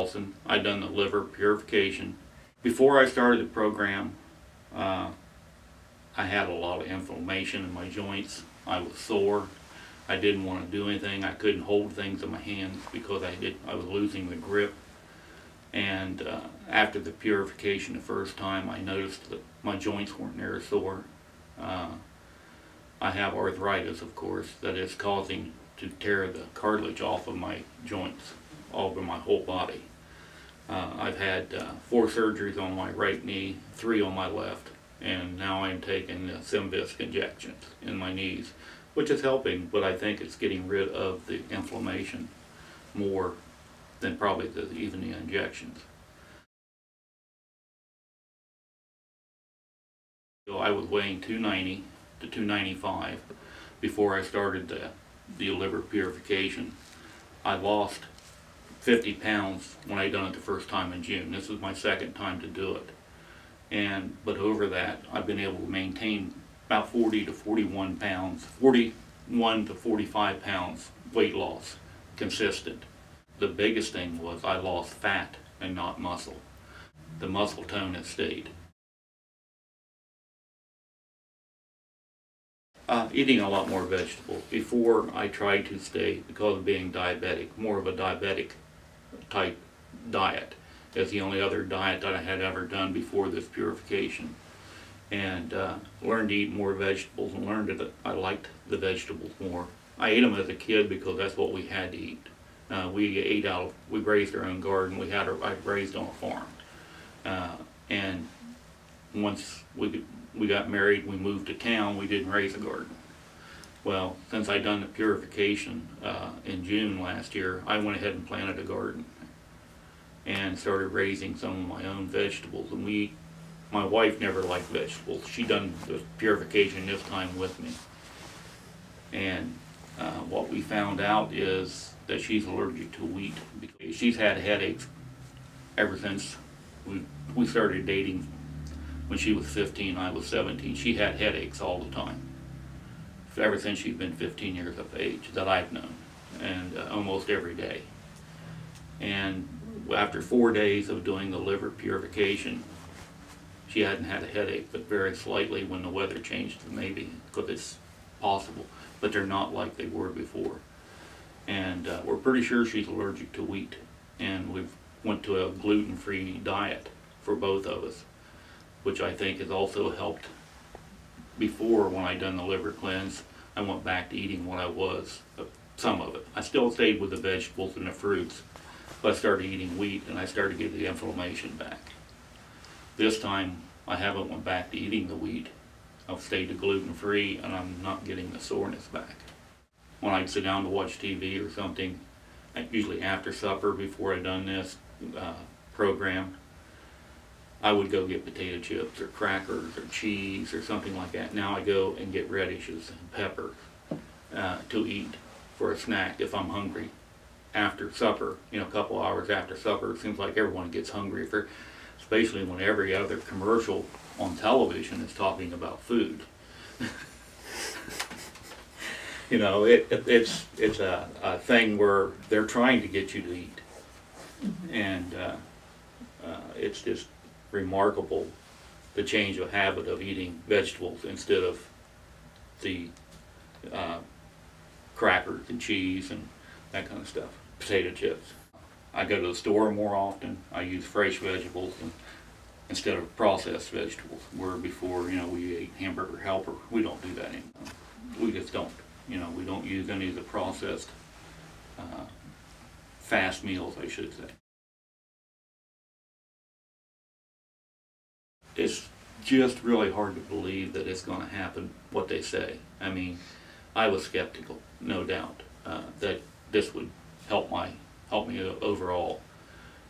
Elson. I'd done the liver purification. Before I started the program, I had a lot of inflammation in my joints. I was sore. I didn't want to do anything. I couldn't hold things in my hands because I was losing the grip. And after the purification the first time, I noticed that my joints weren't near sore. I have arthritis, of course, that is causing to tear the cartilage off of my joints all over my whole body. I've had 4 surgeries on my right knee, 3 on my left, and now I'm taking the Symvisc injections in my knees, which is helping, but I think it's getting rid of the inflammation more than probably even the injections. So I was weighing 290 to 295 before I started the liver purification. I lost 50 pounds when I done it the first time in June. This is my second time to do it. But over that, I've been able to maintain about 40 to 41 pounds, 41 to 45 pounds weight loss, consistent. The biggest thing was I lost fat and not muscle. The muscle tone has stayed. Eating a lot more vegetables. Before I tried to stay, because of being diabetic, more of a diabetic type diet. That's the only other diet that I had ever done before this purification. And learned to eat more vegetables and learned that I liked the vegetables more. I ate them as a kid because that's what we had to eat. We raised our own garden. I raised on a farm. And once we got married, we moved to town, we didn't raise a garden. Well, since I'd done the purification in June last year, I went ahead and planted a garden and started raising some of my own vegetables. And my wife never liked vegetables. She done the purification this time with me. And what we found out is that she's allergic to wheat. She's had headaches ever since we started dating. When she was 15, I was 17. She had headaches all the time, ever since she's been 15 years of age that I've known, and almost every day. And after 4 days of doing the liver purification, she hadn't had a headache, but very slightly when the weather changed, maybe, because it's possible, but they're not like they were before. And we're pretty sure she's allergic to wheat, and we've went to a gluten-free diet for both of us, which I think has also helped. Before, when I done the liver cleanse, I went back to eating what I was, some of it. I still stayed with the vegetables and the fruits, but I started eating wheat and I started getting the inflammation back. This time, I haven't went back to eating the wheat. I've stayed to gluten-free and I'm not getting the soreness back. When I'd sit down to watch TV or something, usually after supper before I done this program, I would go get potato chips or crackers or cheese or something like that. Now I go and get radishes and peppers to eat for a snack if I'm hungry. After supper, a couple hours after supper, it seems like everyone gets hungry, especially when every other commercial on television is talking about food. It's a thing where they're trying to get you to eat. And it's just remarkable the change of habit of eating vegetables instead of the crackers and cheese and that kind of stuff, potato chips. I go to the store more often. I use fresh vegetables instead of processed vegetables, where before, we ate Hamburger Helper. We don't do that anymore. We just don't. We don't use any of the processed fast meals, I should say. It's just really hard to believe that it's going to happen, what they say. I mean, I was skeptical, no doubt, that this would help me overall.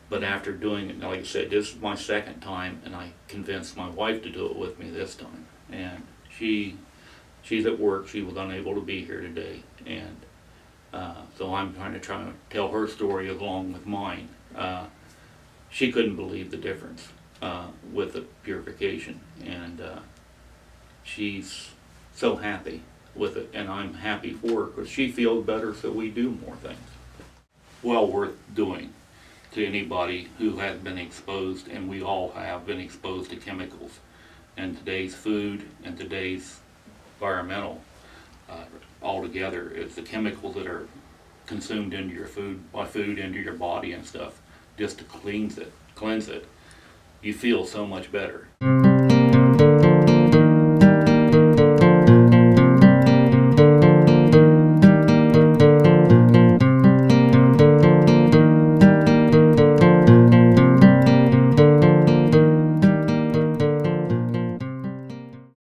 But after doing it, like I said, this is my second time, and I convinced my wife to do it with me this time. And she's at work. She was unable to be here today, and so I'm trying to tell her story along with mine. She couldn't believe the difference with the purification, and she's so happy with it, and I'm happy for her because she feels better, so we do more things. Well worth doing. to anybody who has been exposed, and we all have been exposed to chemicals. And today's food and today's environmental altogether is the chemicals that are consumed into your food, into your body and stuff, just to cleanse it, you feel so much better.